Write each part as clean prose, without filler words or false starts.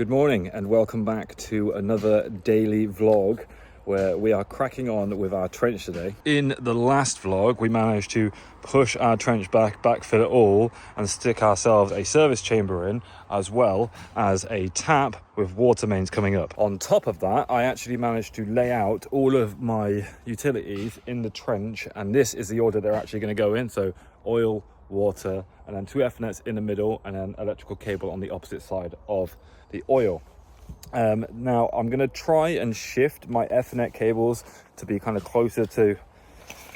Good morning and welcome back to another daily vlog where we are cracking on with our trench today. In the last vlog we managed to push our trench backfill it all and stick ourselves a service chamber in, as well as a tap with water mains coming up. On top of that, I actually managed to lay out all of my utilities in the trench, and this is the order they're actually going to go in. So oil, water, and then two Ethernets in the middle, and then electrical cable on the opposite side of the oil. Now I'm going to try and shift my Ethernet cables to be kind of closer to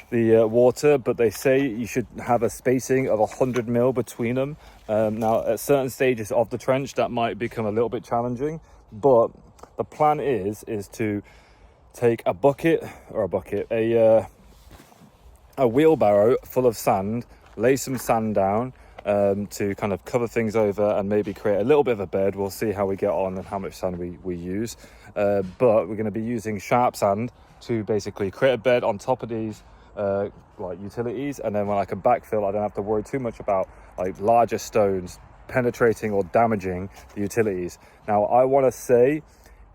the water, but they say you should have a spacing of 100 mil between them. Now at certain stages of the trench that might become a little bit challenging, but the plan is to take a wheelbarrow full of sand, lay some sand down to kind of cover things over and maybe create a little bit of a bed. We'll see how we get on and how much sand we use, but we're going to be using sharp sand to basically create a bed on top of these like utilities, and then when I can backfill, I don't have to worry too much about like larger stones penetrating or damaging the utilities. Now I want to say,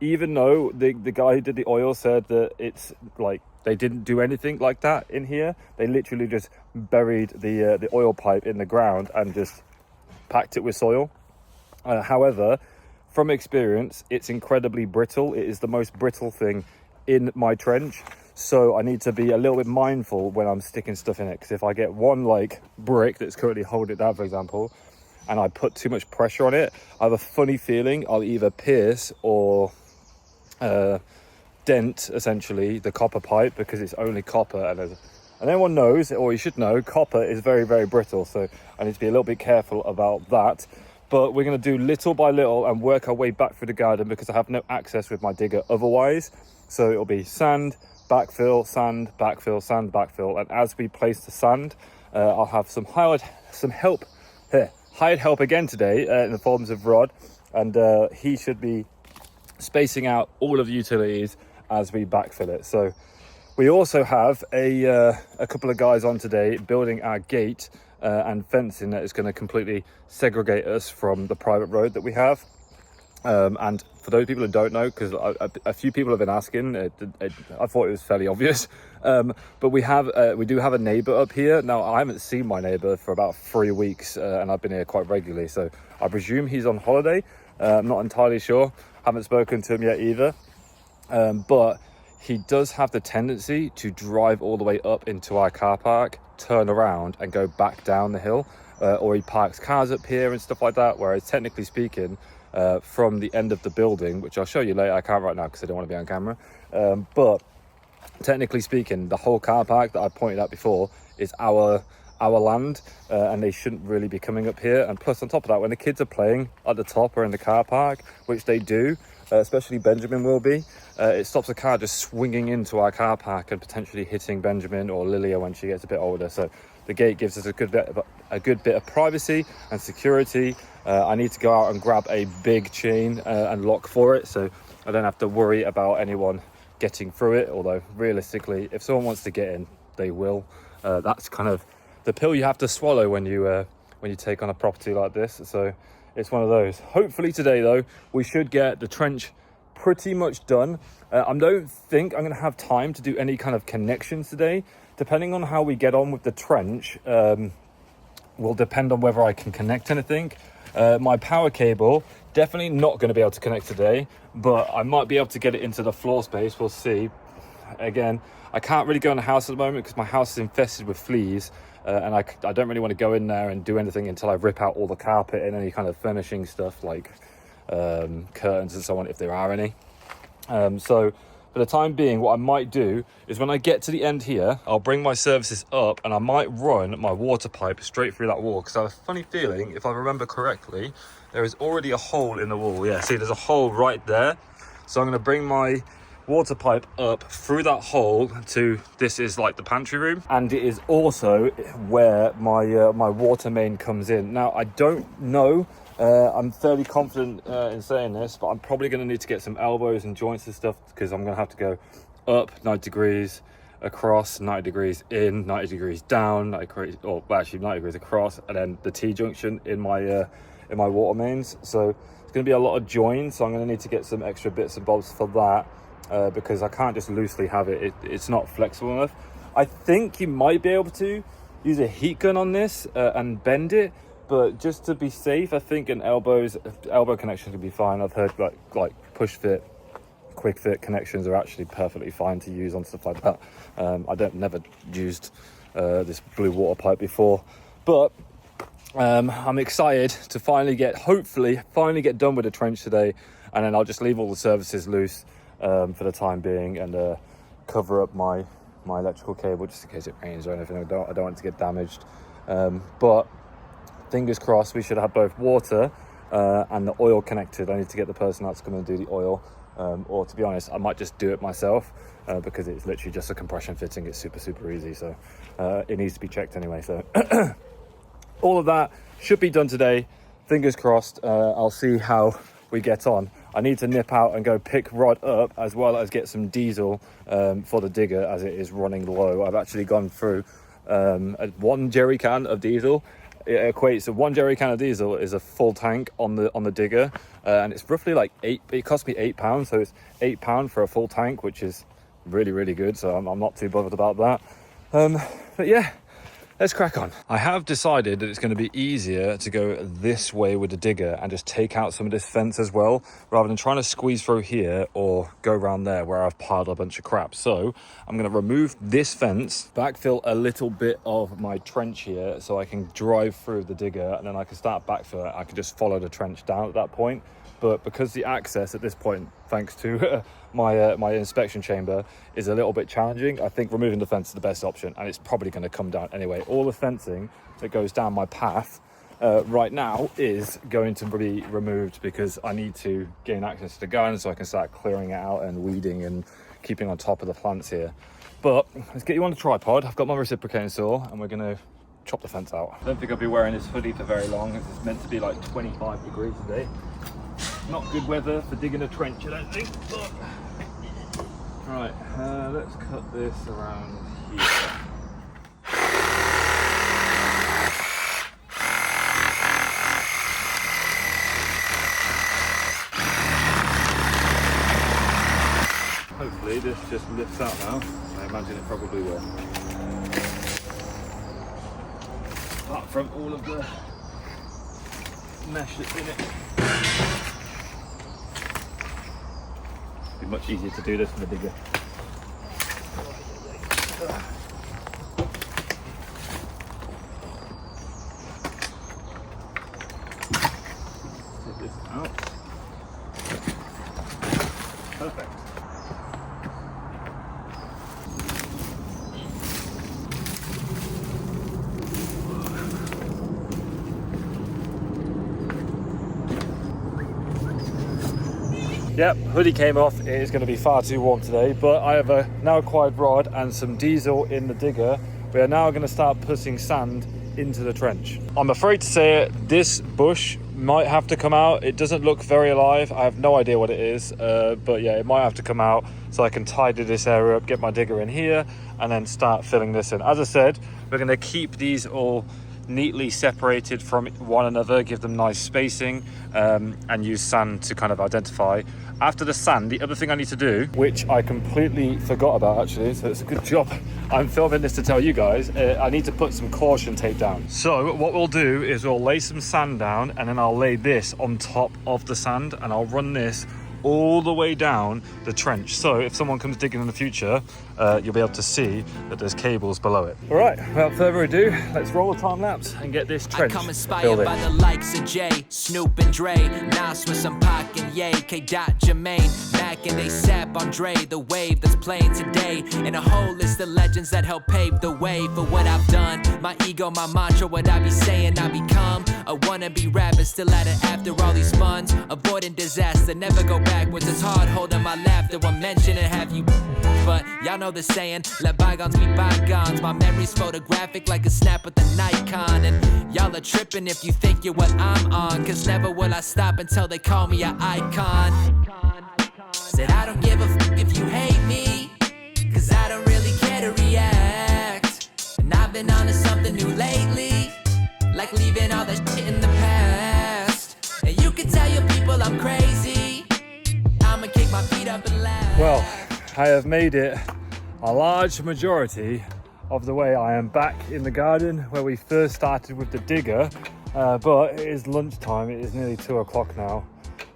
even though the guy who did the oil said that it's like they didn't do anything like that in here, they literally just buried the oil pipe in the ground and just packed it with soil. However, from experience, it's incredibly brittle. It is the most brittle thing in my trench, so I need to be a little bit mindful when I'm sticking stuff in it, because if I get one like brick that's currently holding it down, for example, and I put too much pressure on it, I have a funny feeling I'll either pierce or dent essentially the copper pipe, because it's only copper, and everyone knows, or you should know, copper is very, very brittle, so I need to be a little bit careful about that. But we're going to do little by little and work our way back through the garden, because I have no access with my digger otherwise. So it'll be sand, backfill, sand, backfill, sand, backfill, and as we place the sand, I'll have some hired help again today in the forms of Rod, and he should be spacing out all of the utilities as we backfill it. So we also have a couple of guys on today building our gate and fencing that is going to completely segregate us from the private road that we have. And for those people who don't know, because a few people have been asking, I thought it was fairly obvious, but we do have a neighbour up here. Now I haven't seen my neighbour for about 3 weeks, and I've been here quite regularly, so I presume he's on holiday. I'm not entirely sure, haven't spoken to him yet either, but he does have the tendency to drive all the way up into our car park, turn around and go back down the hill, or he parks cars up here and stuff like that, whereas technically speaking, from the end of the building, which I'll show you later, I can't right now because I don't want to be on camera, but technically speaking, the whole car park that I pointed out before is our land, and they shouldn't really be coming up here. And plus on top of that, when the kids are playing at the top or in the car park, which they do, especially Benjamin will be, it stops the car just swinging into our car park and potentially hitting Benjamin or Lilia when she gets a bit older. So the gate gives us a good bit of privacy and security. I need to go out and grab a big chain and lock for it, so I don't have to worry about anyone getting through it, although realistically if someone wants to get in, they will. That's kind of the pill you have to swallow when you take on a property like this, so it's one of those. Hopefully today though, we should get the trench pretty much done. I don't think I'm going to have time to do any kind of connections today. Depending on how we get on with the trench, will depend on whether I can connect anything. My power cable, definitely not going to be able to connect today, but I might be able to get it into the floor space, we'll see. Again, I can't really go in the house at the moment because my house is infested with fleas, and I don't really want to go in there and do anything until I rip out all the carpet and any kind of furnishing stuff like curtains and so on, if there are any. So for the time being, what I might do is when I get to the end here, I'll bring my services up and I might run my water pipe straight through that wall, because I have a funny feeling, if I remember correctly, there is already a hole in the wall. Yeah, see, there's a hole right there. So I'm going to bring my water pipe up through that hole to, this is like the pantry room, and it is also where my water main comes in. Now I don't know, I'm fairly confident in saying this, but I'm probably going to need to get some elbows and joints and stuff, because I'm going to have to go up 90 degrees, across 90 degrees in, 90 degrees down, 90 degrees, or actually 90 degrees across, and then the T-junction in my water mains. So It's going to be a lot of joins, so I'm going to need to get some extra bits and bobs for that, because I can't just loosely have it. It's not flexible enough. I think you might be able to use a heat gun on this and bend it, but just to be safe, I think an elbow connection could be fine. I've heard like push fit, quick fit connections are actually perfectly fine to use on stuff like that. I never used this blue water pipe before, but I'm excited to hopefully get done with the trench today, and then I'll just leave all the surfaces loose for the time being, and cover up my electrical cable just in case it rains or anything. I don't want it to get damaged, but fingers crossed we should have both water and the oil connected. I need to get the person out to come and do the oil, or to be honest, I might just do it myself, because it's literally just a compression fitting. It's super easy, so it needs to be checked anyway. So all of that should be done today, fingers crossed. I'll see how we get on. I need to nip out and go pick Rod up, as well as get some diesel for the digger, as it is running low. I've actually gone through 1 jerry can of diesel. It equates to 1 jerry can of diesel is a full tank on the digger, and it's roughly like it cost me £8, so it's £8 for a full tank, which is really good, so I'm not too bothered about that. But yeah, let's crack on. I have decided that it's going to be easier to go this way with the digger and just take out some of this fence as well, rather than trying to squeeze through here or go around there where I've piled a bunch of crap. So I'm going to remove this fence, backfill a little bit of my trench here so I can drive through the digger, and then I can start backfill it. I can just follow the trench down at that point. But because the access at this point, thanks to my inspection chamber, is a little bit challenging, I think removing the fence is the best option, and it's probably going to come down anyway. All the fencing that goes down my path right now is going to be removed, because I need to gain access to the garden so I can start clearing it out and weeding and keeping on top of the plants here. But let's get you on the tripod. I've got my reciprocating saw, and we're going to chop the fence out. I don't think I'll be wearing this hoodie for very long, as it's meant to be like 25 degrees today. Not good weather for digging a trench, I don't think. But right, let's cut this around here. Hopefully this just lifts out now. I imagine it probably will. Apart from all of the mesh that's in it. Be much easier to do this with the digger. Take this out. Perfect. Yep, hoodie came off. It is going to be far too warm today, but I have a now acquired rod and some diesel in the digger. We are now going to start putting sand into the trench. I'm afraid to say it, this bush might have to come out. It doesn't look very alive. I have no idea what it is, but yeah, it might have to come out so I can tidy this area up, get my digger in here, and then start filling this in. As I said, we're going to keep these all neatly separated from one another, give them nice spacing, and use sand to kind of identify. After the sand, the other thing I need to do, which I completely forgot about actually, so it's a good job I'm filming this to tell you guys, I need to put some caution tape down. So what we'll do is we'll lay some sand down, and then I'll lay this on top of the sand, and I'll run this all the way down the trench, so if someone comes digging in the future, you'll be able to see that there's cables below it. All right, without further ado, let's roll a time lapse and get this trench filled in. I come inspired by the likes of Jay, Snoop and Dre, Nas with some Pac and Ye, K. Jermaine, Mac and A$AP, Andre, the wave that's playing today, and a whole list of legends that helped pave the way for what I've done. My ego, my mantra, what I be saying, I become a wannabe rapper, still at it after all these funds, avoiding disaster, never go backwards. It's hard holding my laughter when mentioning have you, but y'all know the saying, let bygones be bygones. My memory's photographic like a snap with the Nikon, and y'all are tripping if you think you're what I'm on, cause never will I stop until they call me an icon. Said I don't give a f if you hate me, cause I don't really care to react, and I've been on to something new lately, like leaving all that shit in the past, and you can tell your people I'm kick my feet up and laugh. Well, I have made it a large majority of the way. I am back in the garden where we first started with the digger, but it is lunchtime. It is nearly 2 o'clock now.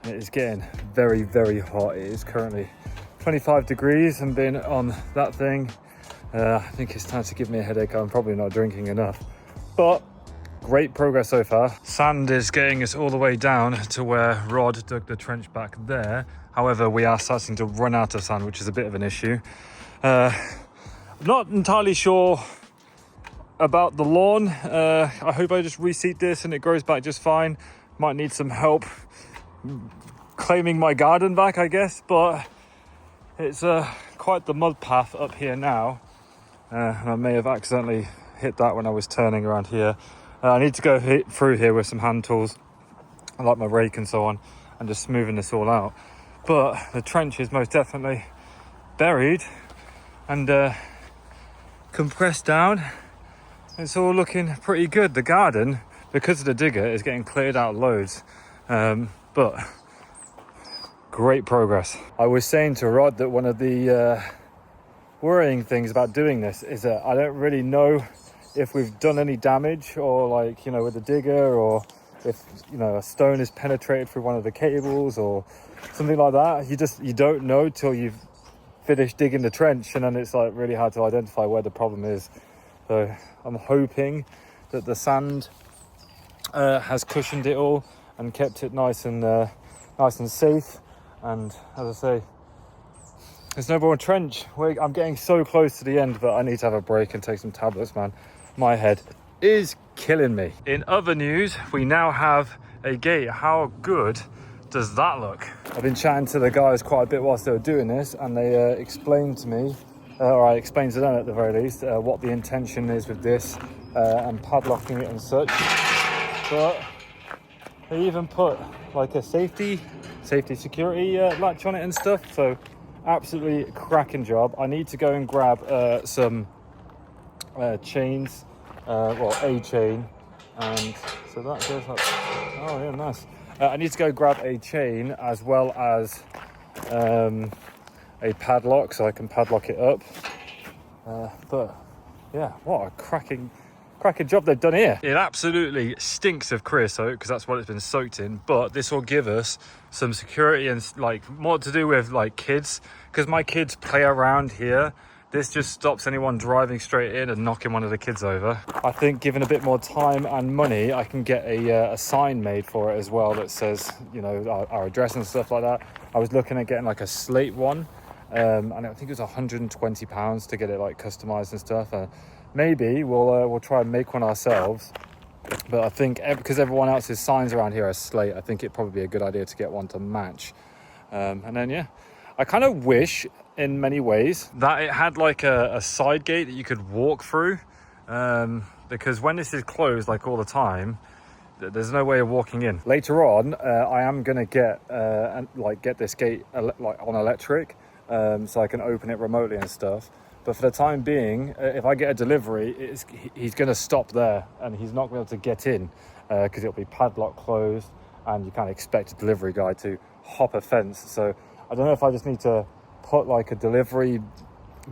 And it is getting very, very hot. It is currently 25 degrees and been on that thing. I think it's time to give me a headache. I'm probably not drinking enough, but great progress so far. Sand is getting us all the way down to where Rod dug the trench back there. However, we are starting to run out of sand, which is a bit of an issue. I'm not entirely sure about the lawn. I hope I just reseed this and it grows back just fine. Might need some help claiming my garden back, I guess, but it's quite the mud path up here now, and I may have accidentally hit that when I was turning around here. I need to go through here with some hand tools, like my rake and so on, and just smoothing this all out. But the trench is most definitely buried and compressed down. It's all looking pretty good. The garden, because of the digger, is getting cleared out loads, but great progress. I was saying to Rod that one of the worrying things about doing this is that I don't really know if we've done any damage, or like, you know, with the digger, or if, you know, a stone is penetrated through one of the cables or something like that. You don't know till you've finished digging the trench, and then it's like really hard to identify where the problem is. So I'm hoping that the sand has cushioned it all and kept it nice and safe. And as I say, there's no more trench. I'm getting so close to the end, but I need to have a break and take some tablets, man. My head is killing me. In other news, we now have a gate. How good does that look? I've been chatting to the guys quite a bit whilst they were doing this, and they explained to me, or I explained to them at the very least, what the intention is with this and padlocking it and such. But they even put like a safety security latch on it and stuff. So absolutely cracking job. I need to go and grab some chains, a chain, and so that goes up. Oh yeah, nice. I need to go grab a chain as well as a padlock so I can padlock it up. But yeah, what a cracking job they've done here. It absolutely stinks of creosote because that's what it's been soaked in, but this will give us some security and like more to do with like kids, because my kids play around here. This just stops anyone driving straight in and knocking one of the kids over. I think given a bit more time and money, I can get a sign made for it as well that says, you know, our address and stuff like that. I was looking at getting like a slate one, and I think it was £120 to get it like customized and stuff. Maybe we'll try and make one ourselves, but I think because everyone else's signs around here are slate, I think it'd probably be a good idea to get one to match. And then yeah, I kind of wish in many ways that it had like a side gate that you could walk through, because when this is closed like all the time, there's no way of walking in. Later on, I am gonna get this gate like on electric, so I can open it remotely and stuff. But for the time being, if I get a delivery, he's going to stop there and he's not going to be able to get in because it'll be padlock closed, and you can't expect a delivery guy to hop a fence. So I don't know if I just need to put like a delivery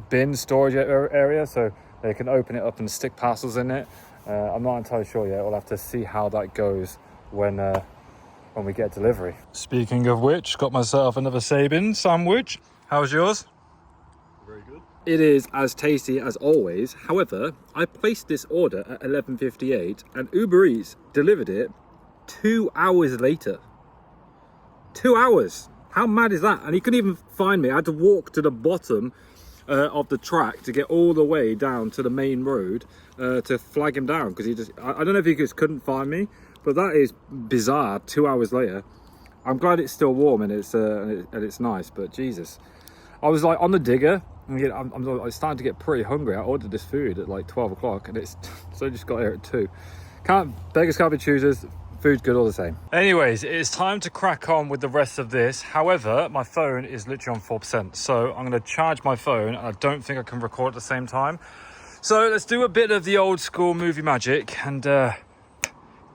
bin storage area so they can open it up and stick parcels in it. I'm not entirely sure yet. We'll have to see how that goes when we get delivery. Speaking of which, got myself another Sabin sandwich. How's yours? Very good. It is as tasty as always. However, I placed this order at 11:58 and Uber Eats delivered it 2 hours later. 2 hours. How mad is that? And he couldn't even find me. I had to walk to the bottom of the track to get all the way down to the main road to flag him down, because I don't know if he just couldn't find me, but that is bizarre. 2 hours later. I'm glad it's still warm and it's nice, but Jesus. I was like on the digger, and I'm starting to get pretty hungry. I ordered this food at like 12 o'clock and it's so just got here at 2. Beggars can't be choosers. Food's good all the same. Anyways, it's time to crack on with the rest of this. However, my phone is literally on 4%, so I'm going to charge my phone, and I don't think I can record at the same time. So let's do a bit of the old school movie magic and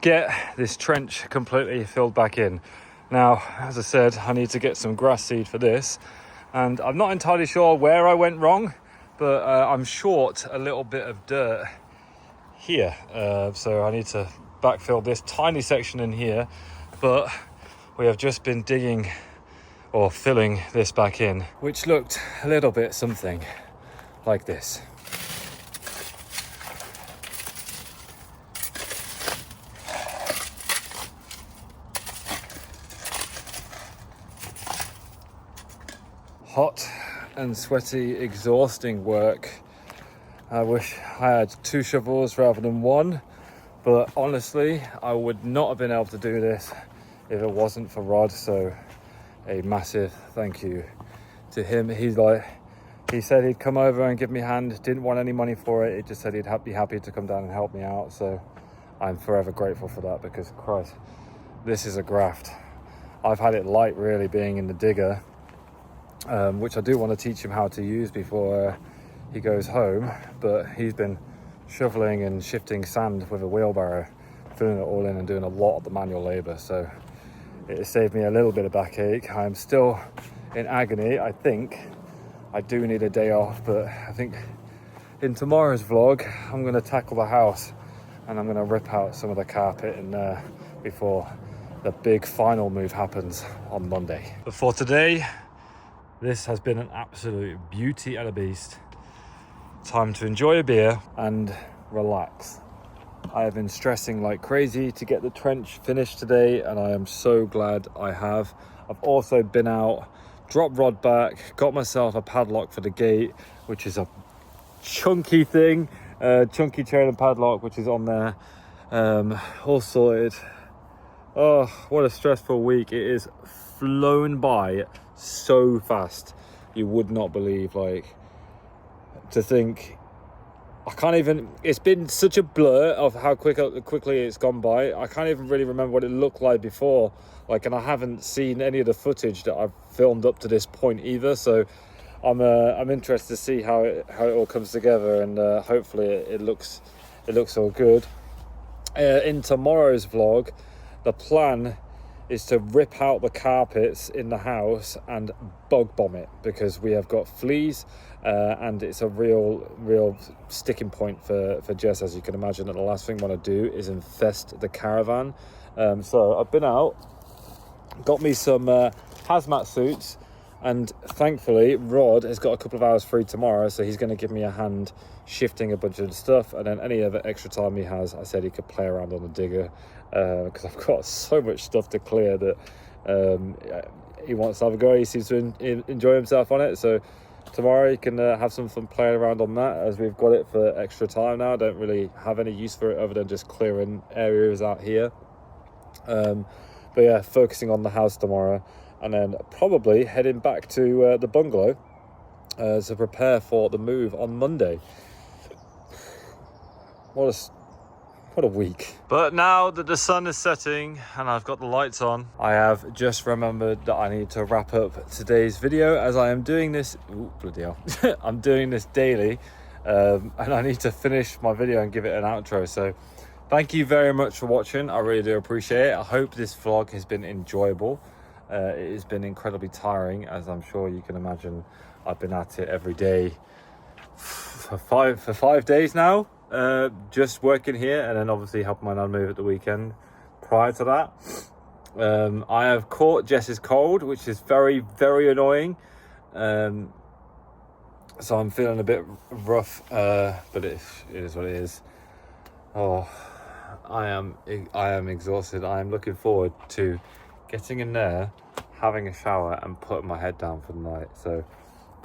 get this trench completely filled back in. Now, as I said, I need to get some grass seed for this, and I'm not entirely sure where I went wrong, but I'm short a little bit of dirt here, so I need to backfill this tiny section in here, but we have just been digging or filling this back in, which looked a little bit something like this. Hot and sweaty, exhausting work. I wish I had 2 shovels rather than 1, but honestly, I would not have been able to do this if it wasn't for Rod. So a massive thank you to him. He said he'd come over and give me a hand, didn't want any money for it. He just said he'd be happy to come down and help me out. So I'm forever grateful for that, because Christ, this is a graft. I've had it light really being in the digger, which I do want to teach him how to use before he goes home, but he's been shoveling and shifting sand with a wheelbarrow, filling it all in and doing a lot of the manual labor. So it has saved me a little bit of backache. I'm still in agony. I think I do need a day off, but I think in tomorrow's vlog I'm going to tackle the house and I'm going to rip out some of the carpet and before the big final move happens on Monday. But for today, this has been an absolute beauty and a beast. Time to enjoy a beer and relax. I have been stressing like crazy to get the trench finished today, and I am so glad I have. I've also been out, dropped Rod back, got myself a padlock for the gate, which is a chunky thing, chunky chain and padlock, which is on there, all sorted. Oh, what a stressful week. It is flown by so fast. You would not believe, like, to think, I can't even, it's been such a blur of how quickly it's gone by. I can't even really remember what it looked like before, like, and I haven't seen any of the footage that I've filmed up to this point either, so I'm interested to see how it all comes together, and hopefully it looks all good. In tomorrow's vlog, the plan is to rip out the carpets in the house and bug bomb it, because we have got fleas, and it's a real sticking point for Jess, as you can imagine. And the last thing I want to do is infest the caravan. So I've been out, got me some hazmat suits, and thankfully Rod has got a couple of hours free tomorrow, so he's going to give me a hand shifting a bunch of the stuff, and then any other extra time he has, I said he could play around on the digger, because I've got so much stuff to clear that he wants to have a go. He seems to enjoy himself on it, so tomorrow he can have some fun playing around on that, as we've got it for extra time now. I don't really have any use for it other than just clearing areas out here, but yeah, focusing on the house tomorrow, and then probably heading back to the bungalow to prepare for the move on Monday. What a week. But now that the sun is setting and I've got the lights on, I have just remembered that I need to wrap up today's video, as I am doing this, bloody hell, I'm doing this daily, and I need to finish my video and give it an outro. So thank you very much for watching. I really do appreciate it. I hope this vlog has been enjoyable. It has been incredibly tiring, as I'm sure you can imagine. I've been at it every day for five days now, just working here, and then obviously helping my nan move at the weekend. Prior to that, I have caught Jess's cold, which is very, very annoying. So I'm feeling a bit rough, but it is what it is. Oh, I am exhausted. I am looking forward to getting in there, having a shower, and putting my head down for the night. So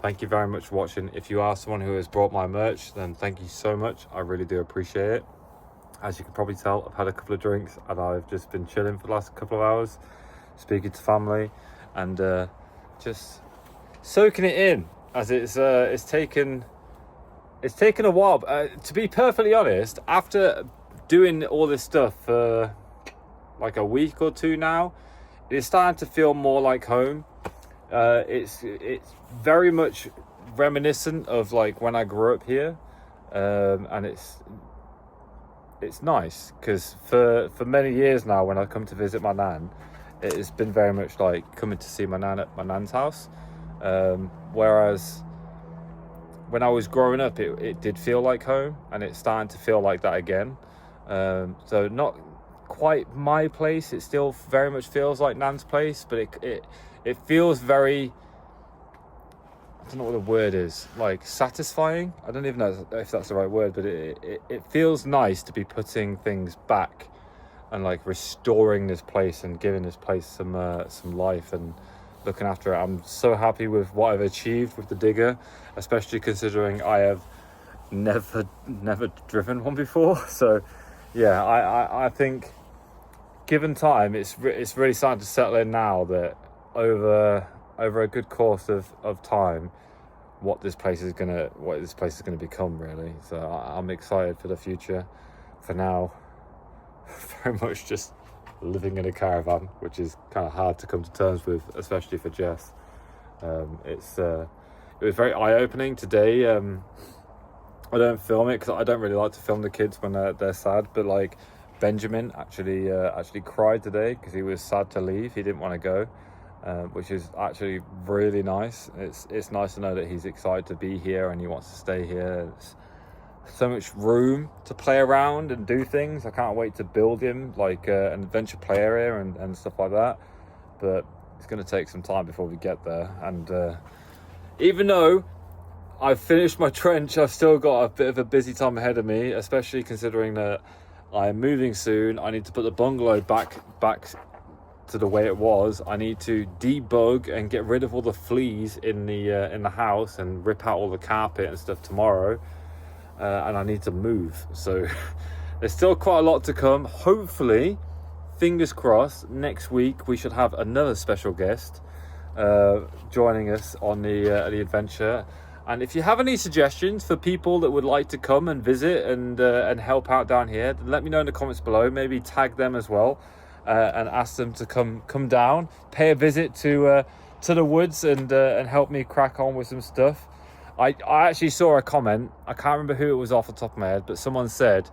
thank you very much for watching. If you are someone who has brought my merch, then thank you so much. I really do appreciate it. As you can probably tell, I've had a couple of drinks and I've just been chilling for the last couple of hours, speaking to family, and just soaking it in, as it's taken a while. To be perfectly honest, after doing all this stuff for like a week or two now, it's starting to feel more like home. It's very much reminiscent of like when I grew up here, and it's nice, because for many years now, when I come to visit my nan, it has been very much like coming to see my nan at my nan's house. Whereas when I was growing up, it did feel like home, and it's starting to feel like that again. So not quite my place. It still very much feels like Nan's place, but it feels very, I don't know what the word is, like satisfying. I don't even know if that's the right word, but it feels nice to be putting things back and like restoring this place and giving this place some life and looking after it. I'm so happy with what I've achieved with the digger, especially considering I have never driven one before. So yeah, I think given time, it's really starting to settle in now that over a good course of time, what this place is gonna become, really. So I'm excited for the future. For now, very much just living in a caravan, which is kind of hard to come to terms with, especially for Jess. It was very eye-opening today. I don't film it because I don't really like to film the kids when they're sad, but like Benjamin actually cried today because he was sad to leave. He didn't want to go, which is actually really nice. It's nice to know that he's excited to be here and he wants to stay here. It's so much room to play around and do things. I can't wait to build him like an adventure play area and stuff like that, but it's going to take some time before we get there. And even though I've finished my trench, I've still got a bit of a busy time ahead of me, especially considering that I'm moving soon. I need to put the bungalow back to the way it was. I need to debug and get rid of all the fleas in the house and rip out all the carpet and stuff tomorrow. And I need to move, so there's still quite a lot to come. Hopefully, fingers crossed, next week we should have another special guest joining us on the adventure. And if you have any suggestions for people that would like to come and visit and help out down here, then let me know in the comments below. Maybe tag them as well and ask them to come down, pay a visit to the woods and help me crack on with some stuff. I actually saw a comment, I can't remember who it was off the top of my head, but someone said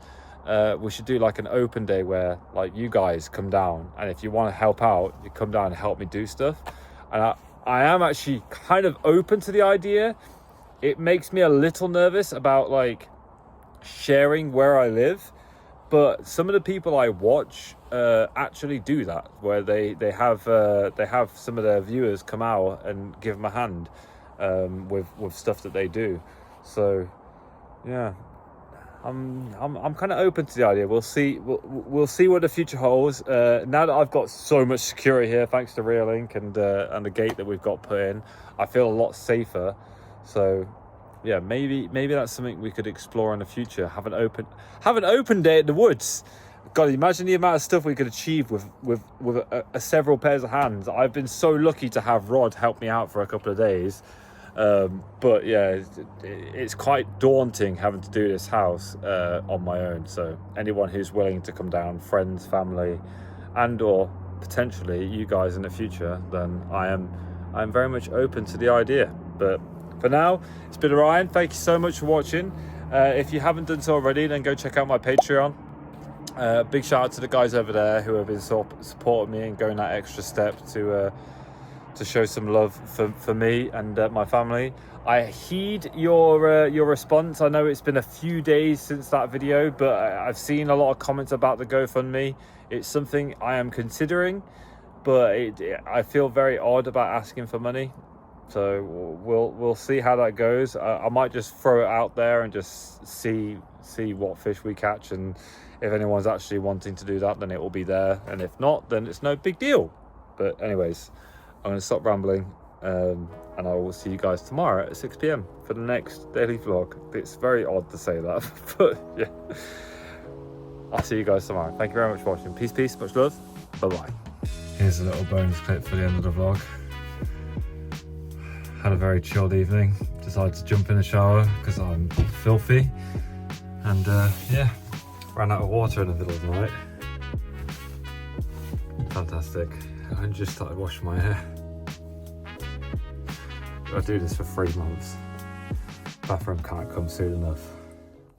we should do like an open day where like you guys come down, and if you want to help out, you come down and help me do stuff. And I am actually kind of open to the idea. It makes me a little nervous about like sharing where I live, but some of the people I watch actually do that, where they have some of their viewers come out and give them a hand with stuff that they do. So yeah, I'm kind of open to the idea. We'll see what the future holds. Now that I've got so much security here thanks to Reolink and the gate that we've got put in, I feel a lot safer. So yeah, maybe that's something we could explore in the future. Have an open day at the woods. God, imagine the amount of stuff we could achieve with several pairs of hands. I've been so lucky to have Rod help me out for a couple of days. But yeah, it's quite daunting having to do this house on my own. So anyone who's willing to come down, friends, family, and or potentially you guys in the future, then I'm very much open to the idea. But for now, it's been Orion. Thank you so much for watching. If you haven't done so already, then go check out my Patreon. Big shout out to the guys over there who have been supporting me and going that extra step to show some love for me and my family. I heed your response. I know it's been a few days since that video, but I've seen a lot of comments about the GoFundMe. It's something I am considering, but I feel very odd about asking for money. So we'll see how that goes. I might just throw it out there and just see what fish we catch, and if anyone's actually wanting to do that, then it will be there, and if not, then it's no big deal. But anyways, I'm going to stop rambling, and I will see you guys tomorrow at 6 p.m. for the next daily vlog. It's very odd to say that, but yeah. I'll see you guys tomorrow. Thank you very much for watching. Peace, much love. Bye-bye. Here's a little bonus clip for the end of the vlog. Had a very chilled evening. Decided to jump in the shower because I'm filthy. And yeah, ran out of water in the middle of the night. Fantastic. I just started washing my hair. I do this for 3 months. Bathroom can't come soon enough.